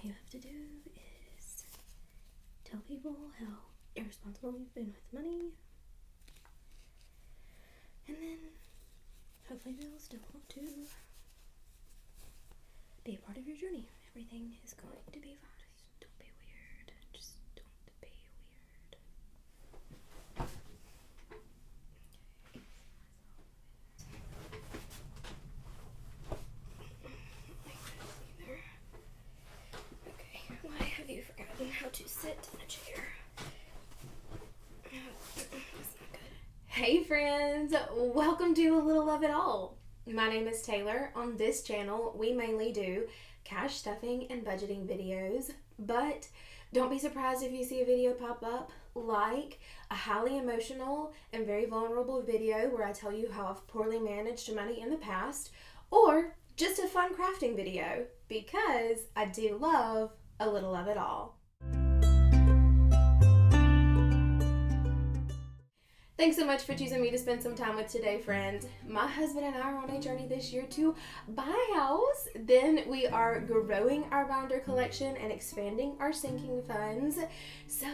all you have to do is tell people how irresponsible you've been with money, and then hopefully they'll still want to be a part of your journey. Everything is going to be fine. Just don't be weird. Just don't be weird. Okay, why have you forgotten how to sit in a chair? That's not good. Hey friends, welcome to A Little of It All. My name is Taylor. On this channel, we mainly do cash stuffing and budgeting videos, but don't be surprised if you see a video pop up like a highly emotional and very vulnerable video where I tell you how I've poorly managed money in the past, or just a fun crafting video, because I do love a little of it all. Thanks so much for choosing me to spend some time with today, friends. My husband and I are on a journey this year to buy a house. Then we are growing our binder collection and expanding our sinking funds. So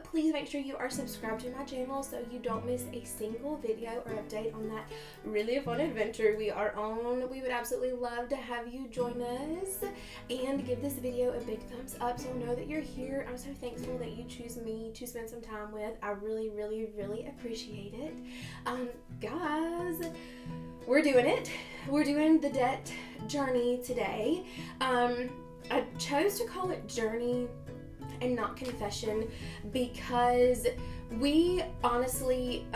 please make sure you are subscribed to my channel so you don't miss a single video or update on that really fun adventure we are on. We would absolutely love to have you join us, and give this video a big thumbs up so know that you're here. I'm so thankful that you choose me to spend some time with. I really appreciate it. Guys, we're doing it. We're doing the debt journey today. I chose to call it journey and not confession because we honestly,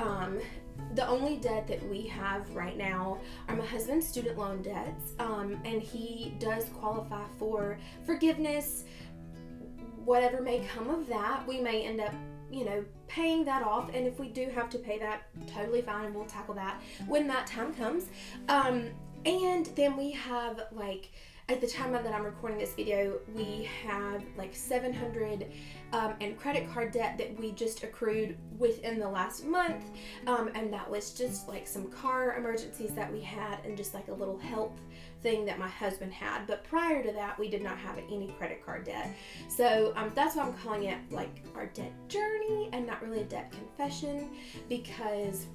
the only debt that we have right now are my husband's student loan debts, and he does qualify for forgiveness. Whatever may come of that, we may end up paying that off, and if we do have to pay that, totally fine, we'll tackle that when that time comes. And then we have, like, at the time that I'm recording this video, we have like $700 in credit card debt that we just accrued within the last month, and that was just like some car emergencies that we had and just like a little health thing that my husband had. But prior to that, we did not have any credit card debt. So that's why I'm calling it like our debt journey and not really a debt confession, because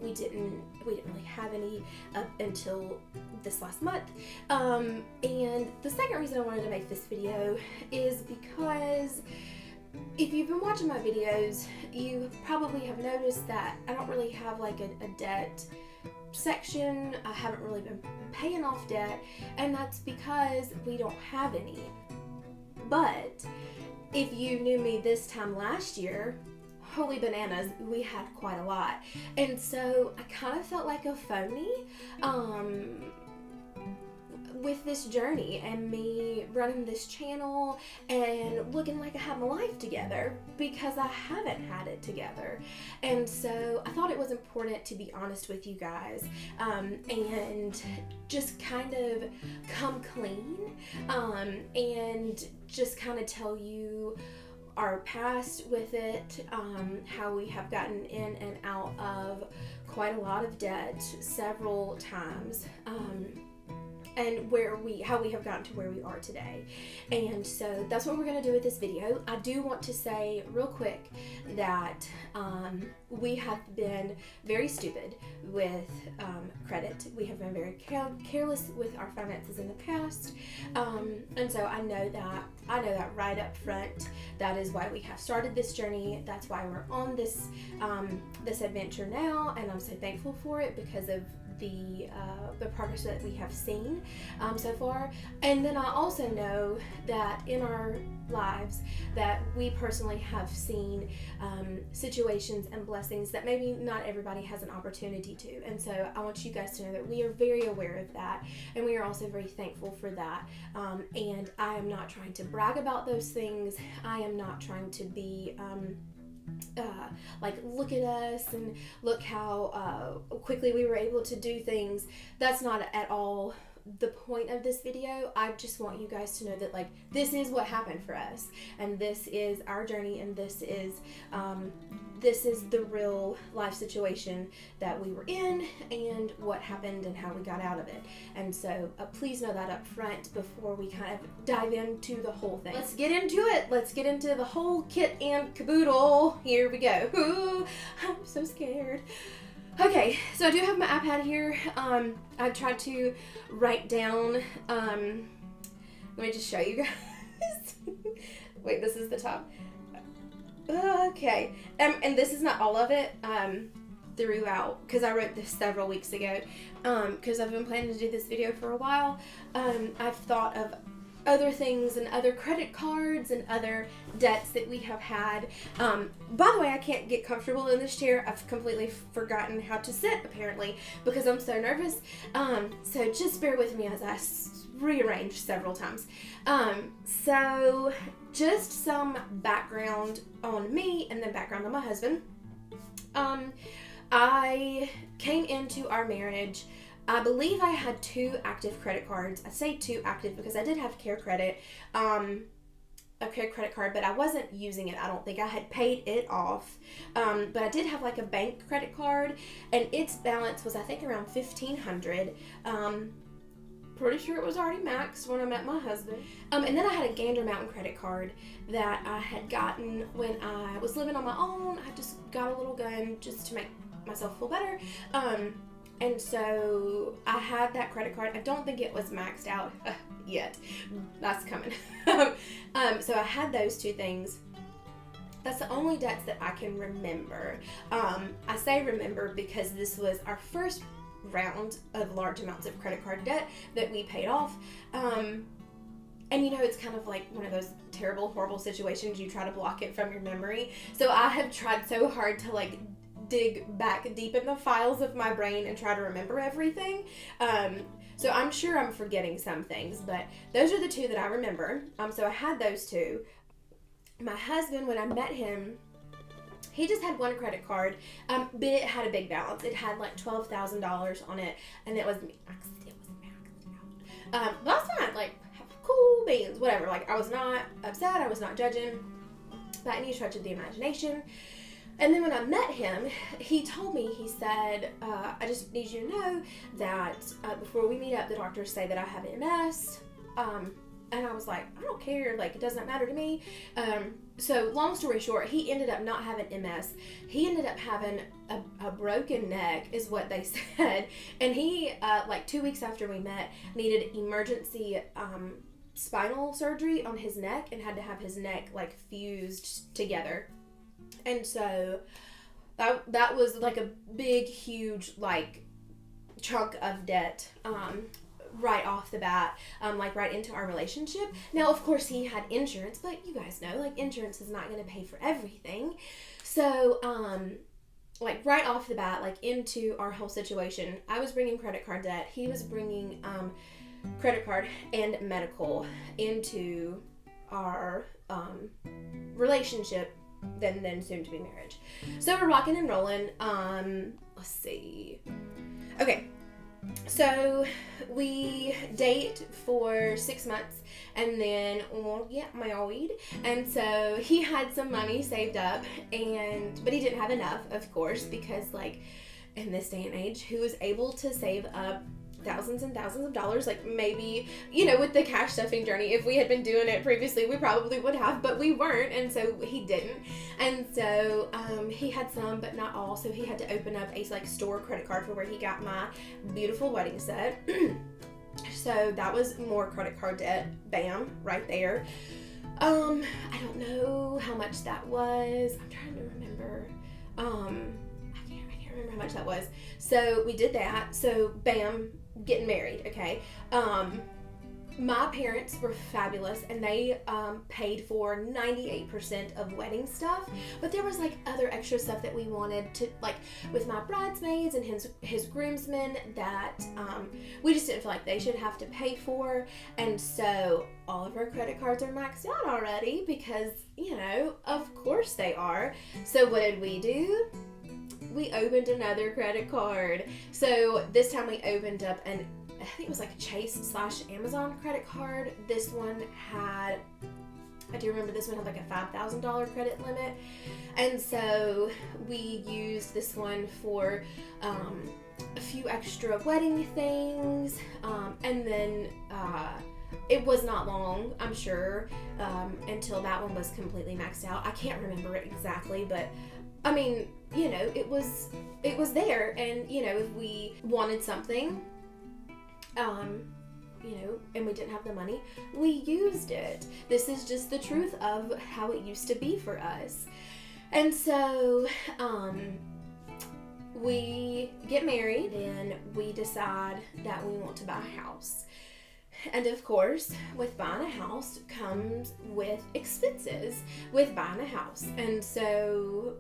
we didn't really have any up until this last month. And the second reason I wanted to make this video is because if you've been watching my videos, you probably have noticed that I don't really have like a debt section. I haven't really been paying off debt, and that's because we don't have any. But if you knew me this time last year, holy bananas, we had quite a lot. And so I kind of felt like a phony with this journey and me running this channel and looking like I had my life together, because I haven't had it together. And so I thought it was important to be honest with you guys, and just kind of come clean, and just kind of tell you our past with it, how we have gotten in and out of quite a lot of debt several times, and how we have gotten to where we are today. And so that's what we're going to do with this video. I do want to say real quick that we have been very stupid with credit. We have been very careless with our finances in the past, and so I know that right up front. That is why we have started this journey. That's why we're on this this adventure now, and I'm so thankful for it because of the progress that we have seen so far. And then I also know that in our lives that we personally have seen situations and blessings that maybe not everybody has an opportunity to. And so I want you guys to know that we are very aware of that, and we are also very thankful for that. And I am not trying to brag about those things. I am not trying to be like, look at us and look how quickly we were able to do things. That's not at all the point of this video. I just want you guys to know that, like, this is what happened for us, and this is our journey, and this is the real life situation that we were in, and what happened and how we got out of it. And so please know that up front before we kind of dive into the whole thing. Let's get into it. Let's get into the whole kit and caboodle. Here we go. Ooh, I'm so scared. Okay, so I do have my iPad here. I've tried to write down, let me just show you guys. Wait, this is the top. Okay, and this is not all of it throughout, because I wrote this several weeks ago, because I've been planning to do this video for a while. I've thought of other things and other credit cards and other debts that we have had. By the way, I can't get comfortable in this chair. I've completely forgotten how to sit, apparently, because I'm so nervous. So just bear with me as I rearrange several times. So just some background on me and then background on my husband. I came into our marriage, I believe I had 2 active credit cards. I say 2 active because I did have Care Credit, a credit card, but I wasn't using it. I don't think I had paid it off. But I did have like a bank credit card, and its balance was, I think, around $1,500. Pretty sure it was already maxed when I met my husband. And then I had a Gander Mountain credit card that I had gotten when I was living on my own. I just got a little gun just to make myself feel better. And so I had that credit card. I don't think it was maxed out yet. That's coming. So I had those 2 things. That's the only debts that I can remember. I say remember because this was our first round of large amounts of credit card debt that we paid off. And you know, it's kind of like one of those terrible, horrible situations. You try to block it from your memory. So I have tried so hard to like dig back deep in the files of my brain and try to remember everything. So I'm sure I'm forgetting some things, but those are the 2 that I remember. So I had those 2. My husband, when I met him, he just had 1 credit card, but it had a big balance. It had like $12,000 on it, and it was maxed out. That's fine, like, cool beans, whatever. Like, I was not upset, I was not judging by any stretch of the imagination. And then when I met him, he told me, he said, I just need you to know that before we meet up, the doctors say that I have MS. And I was like, I don't care, like, it doesn't matter to me. So long story short, he ended up not having MS. He ended up having a broken neck, is what they said. And he, like 2 weeks after we met, needed emergency spinal surgery on his neck and had to have his neck, like, fused together. And so that was like a big, huge, like, chunk of debt right off the bat, like right into our relationship. Now, of course, he had insurance, but you guys know, like, insurance is not going to pay for everything. So, like, right off the bat, like, into our whole situation, I was bringing credit card debt. He was bringing credit card and medical into our relationship, then soon to be marriage. So we're rocking and rolling. Let's see. Okay. So we date for 6 months, and then we'll get married. And so he had some money saved up, but he didn't have enough, of course, because, like, in this day and age, who is able to save up thousands and thousands of dollars? Like, maybe, you know, with the cash stuffing journey, if we had been doing it previously, we probably would have, but we weren't, and so he didn't. And so he had some, but not all, so he had to open up a, like, store credit card for where he got my beautiful wedding set. So that was more credit card debt. Bam, right there. I don't know how much that was. I'm trying to remember. I can't remember how much that was. So we did that. So bam, getting married. Okay. My parents were fabulous, and they paid for 98% of wedding stuff, but there was, like, other extra stuff that we wanted to, like, with my bridesmaids and his groomsmen, that we just didn't feel like they should have to pay for. And so all of our credit cards are maxed out already because, you know, of course they are. So what did we do? We opened another credit card. So this time we opened up an I think it was like a Chase/Amazon credit card. This one had, I do remember this one had like a $5,000 credit limit. And so we used this one for a few extra wedding things. And then it was not long, I'm sure, until that one was completely maxed out. I can't remember it exactly, but I mean, you know, it was there. And, you know, if we wanted something, you know, and we didn't have the money, we used it. This is just the truth of how it used to be for us. And so, we get married and we decide that we want to buy a house. And of course, with buying a house comes with expenses with buying a house. And so,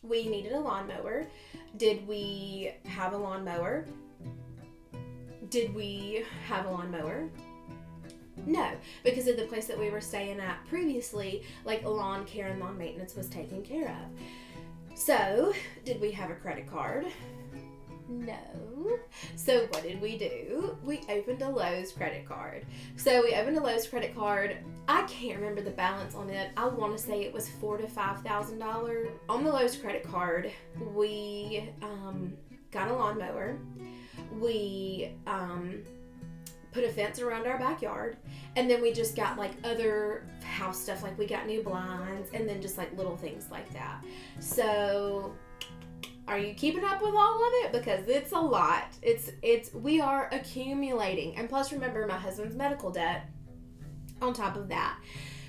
we needed a lawnmower. Did we have a lawnmower? No, because of the place that we were staying at previously, like lawn care and lawn maintenance was taken care of. So, did we have a credit card? No. So what did we do? We opened a Lowe's credit card. So we opened a Lowe's credit card. I can't remember the balance on it. I want to say it was $4,000 to $5,000. On the Lowe's credit card, we got a lawnmower. We put a fence around our backyard, and then we just got like other house stuff, like we got new blinds and then just like little things like that. So are you keeping up with all of it? Because it's a lot. We are accumulating. And plus, remember, my husband's medical debt on top of that.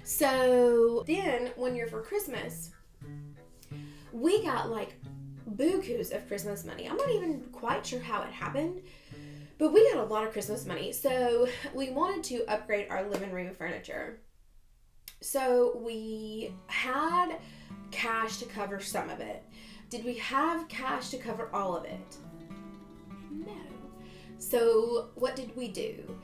So then when you're for Christmas, we got like bukus of Christmas money. I'm not even quite sure how it happened, but we got a lot of Christmas money. So we wanted to upgrade our living room furniture. So we had cash to cover some of it. Did we have cash to cover all of it? No. So what did we do?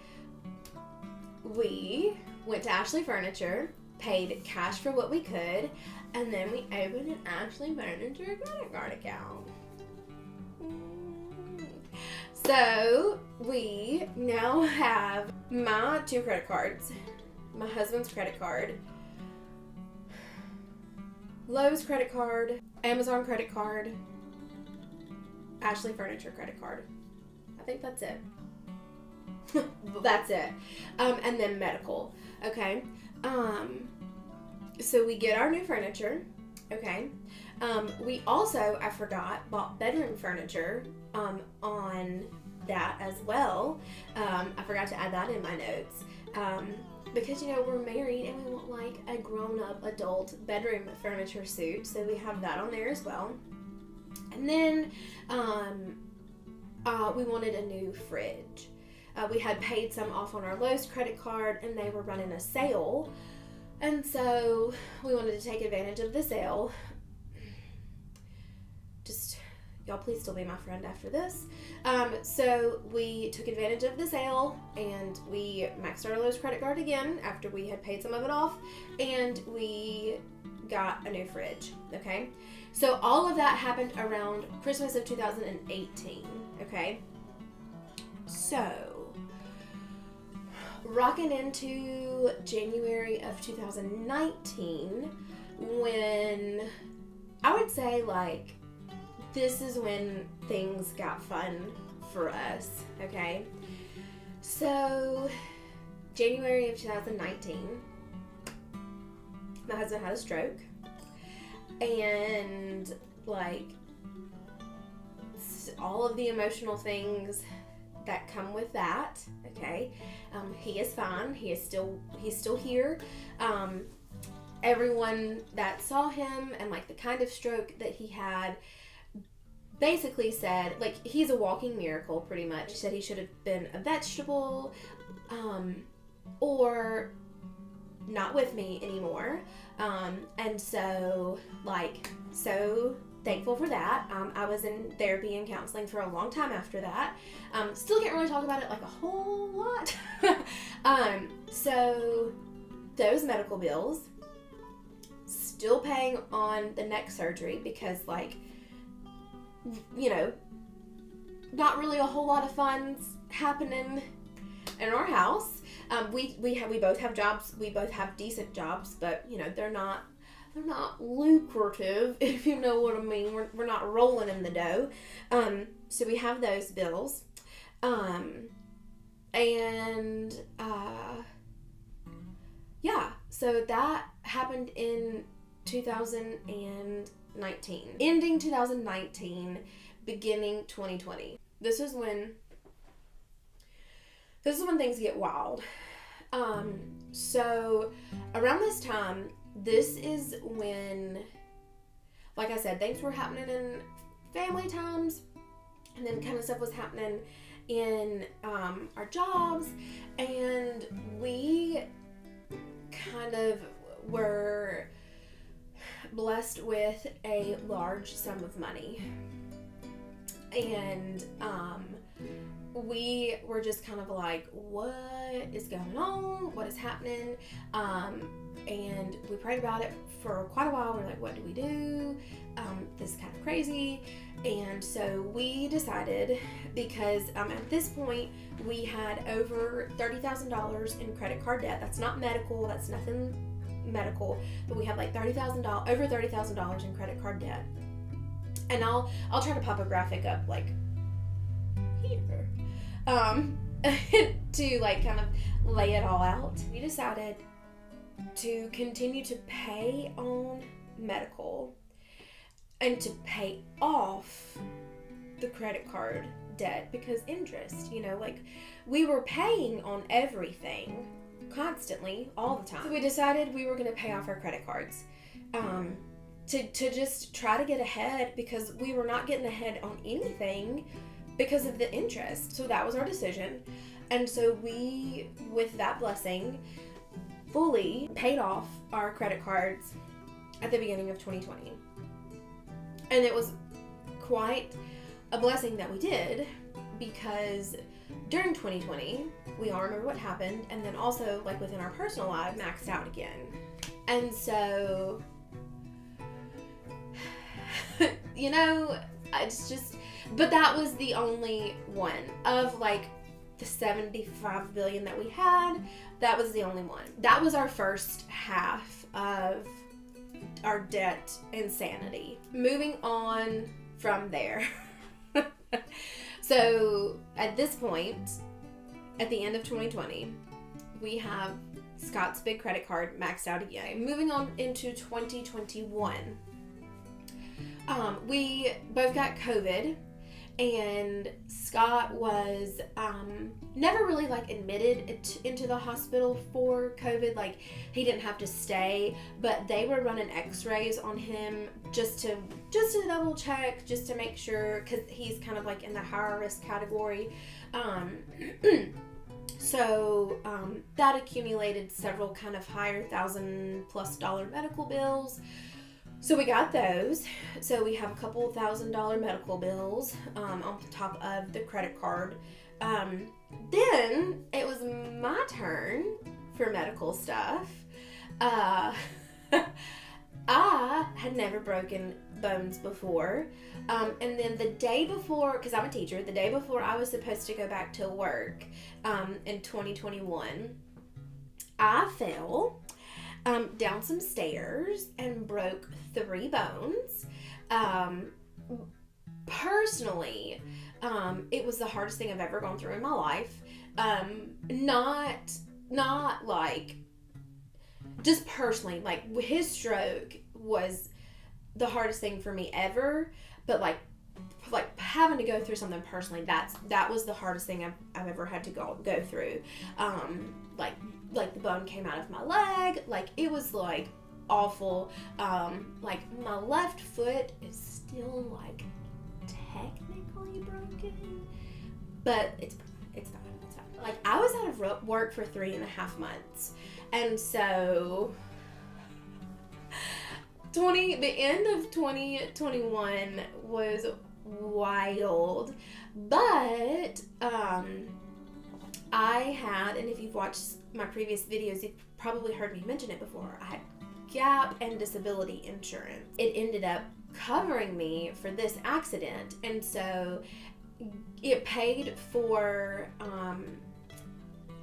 We went to Ashley Furniture, paid cash for what we could, and then we opened an Ashley Furniture credit card account. So we now have my 2 credit cards, my husband's credit card, Lowe's credit card, Amazon credit card, Ashley Furniture credit card. I think that's it. That's it. And then medical. Okay. So we get our new furniture. Okay. We also, I forgot, bought bedroom furniture on that as well. I forgot to add that in my notes. Because, you know, we're married and we want like a grown-up adult bedroom furniture suit. So we have that on there as well. And then we wanted a new fridge. We had paid some off on our Lowe's credit card and they were running a sale. And so we wanted to take advantage of the sale. Just, y'all please still be my friend after this. So we took advantage of the sale and we maxed our Lowe's credit card again after we had paid some of it off, and we got a new fridge. Okay. So all of that happened around Christmas of 2018. Okay. So rocking into January of 2019, when I would say like this is when things got fun for us, okay? So, January of 2019, my husband had a stroke, and like all of the emotional things that come with that, okay? He is fine. He's still here. Everyone that saw him and like the kind of stroke that he had basically said, like, he's a walking miracle pretty much. He said he should have been a vegetable, or not with me anymore. And so, like, so thankful for that. I was in therapy and counseling for a long time after that. Still can't really talk about it like a whole lot. So those medical bills, still paying on the neck surgery because, like, you know, not really a whole lot of funds happening in our house. We both have jobs. We both have decent jobs, but you know, they're not lucrative, if you know what I mean. We're not rolling in the dough. So we have those bills. Yeah, so that happened in 2019. Ending 2019, beginning 2020. This is when things get wild. So around this time, this is when, like I said, things were happening in family times, and then kind of stuff was happening in our jobs, and we kind of were blessed with a large sum of money, and we were just kind of like, what is going on? What is happening? And we prayed about it for quite a while. We're like, what do we do? This is kind of crazy. And so we decided, because at this point we had over $30,000 in credit card debt. That's not medical. That's nothing medical. But we had like over $30,000 in credit card debt. And I'll try to pop a graphic up like here, to like kind of lay it all out. We decided to continue to pay on medical and to pay off the credit card debt, because interest, you know, like we were paying on everything constantly all the time. So we decided we were going to pay off our credit cards, to just try to get ahead, because we were not getting ahead on anything because of the interest. So that was our decision. And so we, with that blessing, fully paid off our credit cards at the beginning of 2020. And it was quite a blessing that we did, because during 2020, we all remember what happened, and then also like within our personal lives, maxed out again. And so, you know, it's just, but that was the only one of like the 75 billion that we had. That was the only one. That was our first half of our debt insanity. Moving on from there. So at this point, at the end of 2020, we have Scott's big credit card maxed out again. Moving on into 2021, we both got COVID, and Scott was never really like admitted into the hospital for COVID. Like, he didn't have to stay, but they were running x-rays on him just to double check, just to make sure, because he's kind of like in the higher risk category. So that accumulated several kind of higher $1,000+ medical bills. So we got those. So we have a couple $1,000 medical bills on top of the credit card. Then it was my turn for medical stuff. I had never broken bones before. And then the day before, because I'm a teacher, the day before I was supposed to go back to work in 2021, I fell down some stairs and broke 3 bones. Personally, it was the hardest thing I've ever gone through in my life. Not like, just personally, like his stroke was the hardest thing for me ever, but like having to go through something personally, that was the hardest thing I've ever had to go through. Like the bone came out of my leg, like it was like awful. Like my left foot is still like technically broken, but it's fine. Like, I was out of work for 3.5 months, and so the end of 2021 was wild. But I had, and if you've watched my previous videos, you've probably heard me mention it before, I had gap and disability insurance. It ended up covering me for this accident, and so it paid for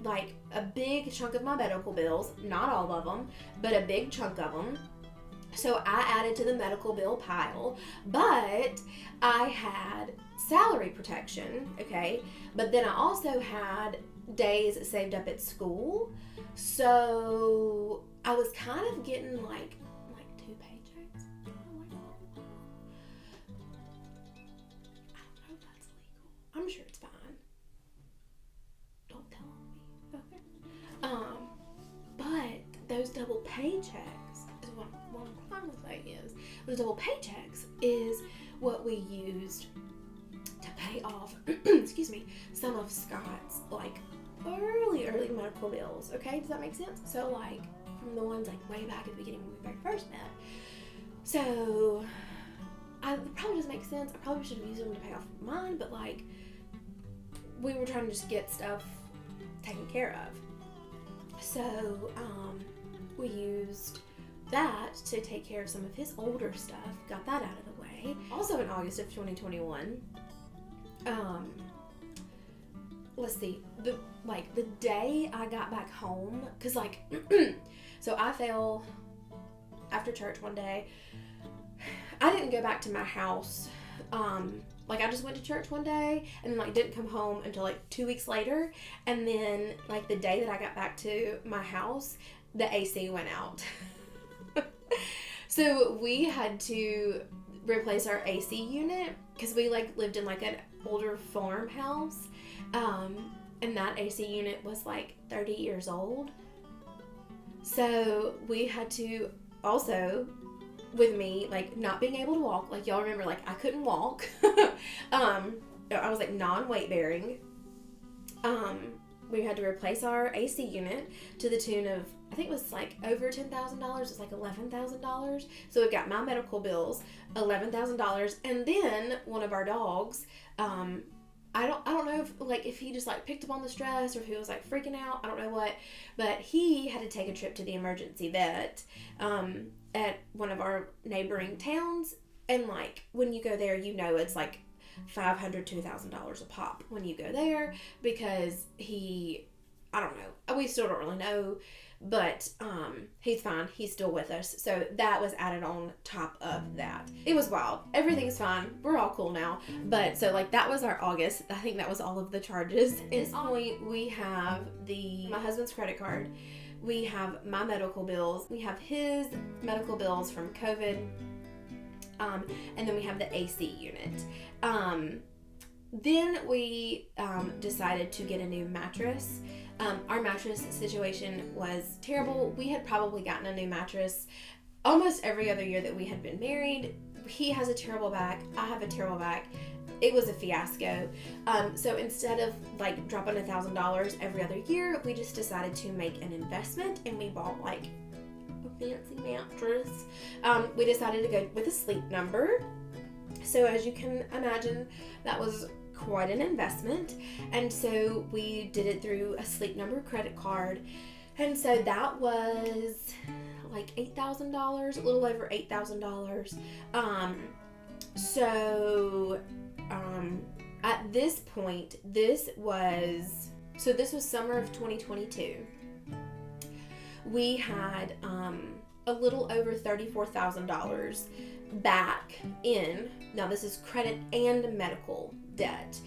like a big chunk of my medical bills, not all of them, but a big chunk of them. So I added to the medical bill pile, but I had salary protection, okay? But then I also had days saved up at school. So I was kind of getting like 2 paychecks. I don't know if that's legal. I'm sure it's fine. Don't tell on me. Okay. But those double paychecks is what I'm trying to say is those double paychecks is what we used to pay off excuse me, some of Scott's like early medical bills. Okay, does that make sense? So like from the ones like way back at the beginning when we very first met. So it probably doesn't make sense. I probably should have used them to pay off mine, but like we were trying to just get stuff taken care of. So we used that to take care of some of his older stuff, got that out of the way. Also in August of 2021, let's see, the day I got back home, cause like, so I fell after church one day. I didn't go back to my house. Like I just went to church one day and then like didn't come home until like 2 weeks later. And then like the day that I got back to my house, the AC went out. So we had to replace our AC unit because we like lived in like an older farmhouse. And that AC unit was like 30 years old. So we had to also, with me like not being able to walk, like y'all remember, like I couldn't walk. I was like non-weight bearing. We had to replace our AC unit to the tune of, I think it was like over $10,000. It was like $11,000. So we got my medical bills, $11,000, and then one of our dogs. I don't know if he just like picked up on the stress or if he was like freaking out. I don't know what, but he had to take a trip to the emergency vet at one of our neighboring towns. And like when you go there, you know it's like $500 to $1,000 a pop when you go there because I don't know. We still don't really know, but he's fine. He's still with us. So that was added on top of that. It was wild. Everything's fine. We're all cool now. But so like that was our August. I think that was all of the charges. At this point, we have my husband's credit card. We have my medical bills. We have his medical bills from COVID. And then we have the AC unit. Then we decided to get a new mattress. Our mattress situation was terrible. We had probably gotten a new mattress almost every other year that we had been married. He has a terrible back. I have a terrible back. It was a fiasco. So instead of like dropping $1,000 every other year, we just decided to make an investment and we bought like fancy mattress. We decided to go with a Sleep Number. So as you can imagine, that was quite an investment. And so we did it through a Sleep Number credit card. And so that was like $8,000, a little over $8,000. At this point, this was summer of 2022. We had a little over $34,000 back in, now this is credit and medical debt.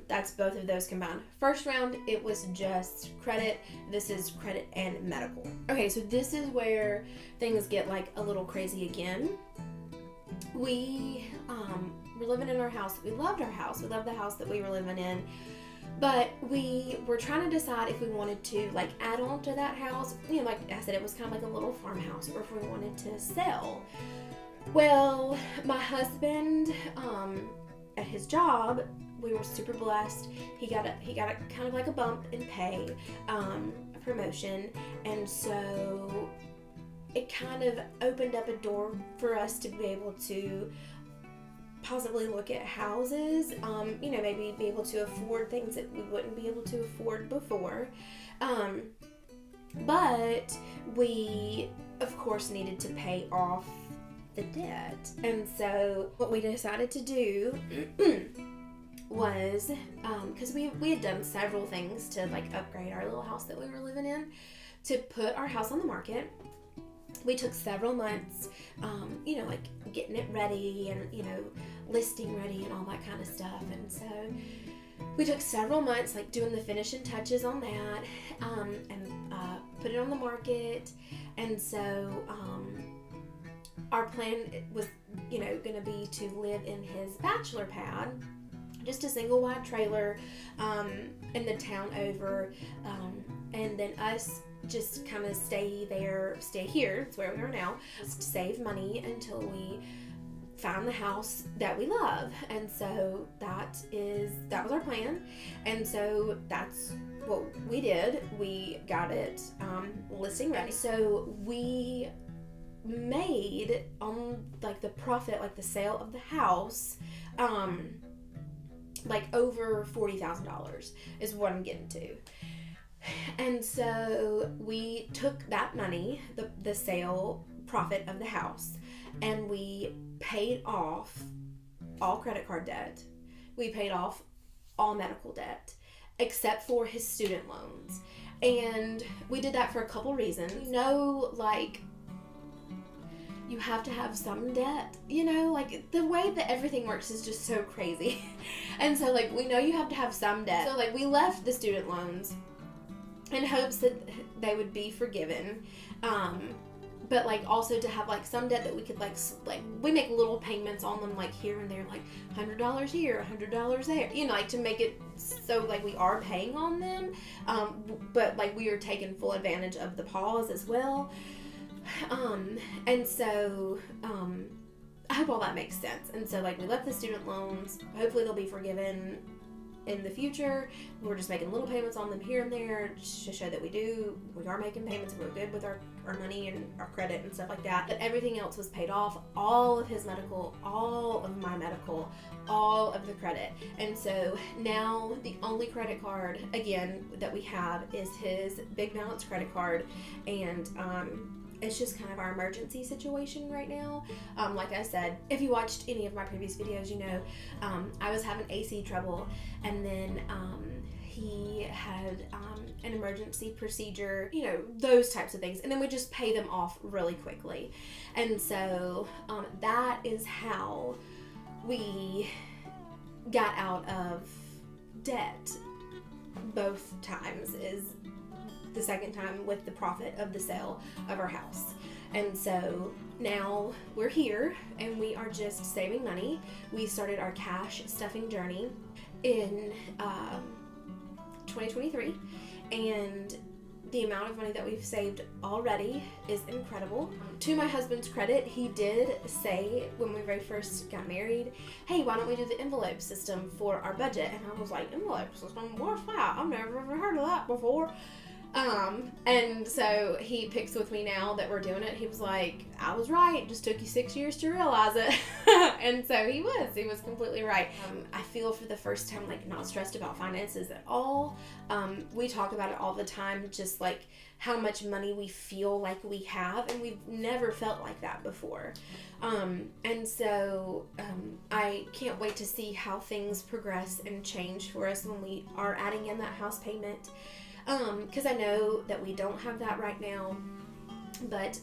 That's both of those combined. First round, it was just credit. This is credit and medical. Okay, so this is where things get like a little crazy again. We were living in our house. We loved our house. We loved the house that we were living in. But we were trying to decide if we wanted to like add on to that house. You know, like I said, it was kind of like a little farmhouse, or if we wanted to sell. Well, my husband, at his job, we were super blessed. He got a kind of like a bump in pay, a promotion, and so it kind of opened up a door for us to be able to possibly look at houses, you know, maybe be able to afford things that we wouldn't be able to afford before. But we, of course, needed to pay off the debt. And so what we decided to do was, because we had done several things to like upgrade our little house that we were living in, to put our house on the market. We took several months, like getting it ready and, listing ready and all that kind of stuff. And so we took several months, like doing the finishing touches on that, and put it on the market. And so our plan was, going to be to live in his bachelor pad, just a single wide trailer in the town over, and then us just kind of stay here, it's where we are now, just save money until we found the house that we love. And so that was our plan, and so that's what we did. We got it listing ready. So we made on like the profit, like the sale of the house, like over $40,000 is what I'm getting to. And so we took that money, the sale profit of the house, and we paid off all credit card debt. We paid off all medical debt, except for his student loans. And we did that for a couple reasons. Like, you have to have some debt, like the way that everything works is just so crazy. And so like, we know you have to have some debt. So like, we left the student loans in hopes that they would be forgiven, but like also to have like some debt that we could like we make little payments on them, like here and there, like $100 here, $100 there, like to make it so like we are paying on them, but like we are taking full advantage of the pause as well, and so I hope all that makes sense. And so like, we left the student loans, hopefully they'll be forgiven in the future. We're just making little payments on them here and there just to show that we are making payments, we're good with our money and our credit and stuff like that. But everything else was paid off, all of his medical, all of my medical, all of the credit. And so now the only credit card again that we have is his big balance credit card, and it's just kind of our emergency situation right now. Like I said, if you watched any of my previous videos, I was having AC trouble, and then he had an emergency procedure, those types of things, and then we just pay them off really quickly. And so that is how we got out of debt both times, is the second time with the profit of the sale of our house. And so now we're here and we are just saving money. We started our cash stuffing journey in 2023, and the amount of money that we've saved already is incredible. To my husband's credit, he did say when we very first got married, hey, why don't we do the envelope system for our budget? And I was like, envelope system? What's that? I've never ever heard of that before. And so he picks with me now that we're doing it. He was like, I was right, it just took you 6 years to realize it. And so he was completely right. I feel for the first time like not stressed about finances at all. We talk about it all the time, just like how much money we feel like we have, and we've never felt like that before. And so I can't wait to see how things progress and change for us when we are adding in that house payment. Because I know that we don't have that right now, but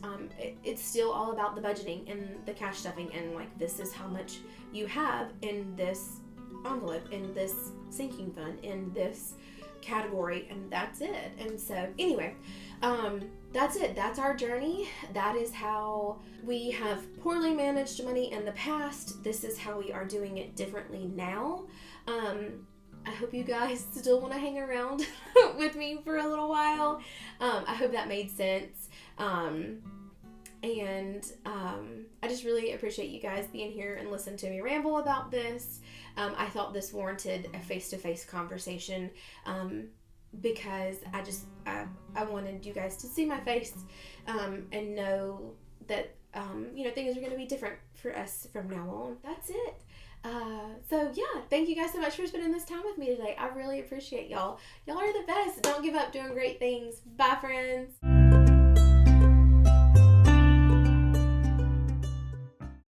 it's still all about the budgeting and the cash stuffing, and like, this is how much you have in this envelope, in this sinking fund, in this category, and that's it. And so anyway, that's it. That's our journey. That is how we have poorly managed money in the past. This is how we are doing it differently now. I hope you guys still want to hang around with me for a little while. I hope that made sense. And I just really appreciate you guys being here and listening to me ramble about this. I thought this warranted a face-to-face conversation, because I wanted you guys to see my face, and know that things are going to be different for us from now on. That's it. So yeah, thank you guys so much for spending this time with me today. I really appreciate y'all. Y'all are the best. Don't give up doing great things. Bye, friends.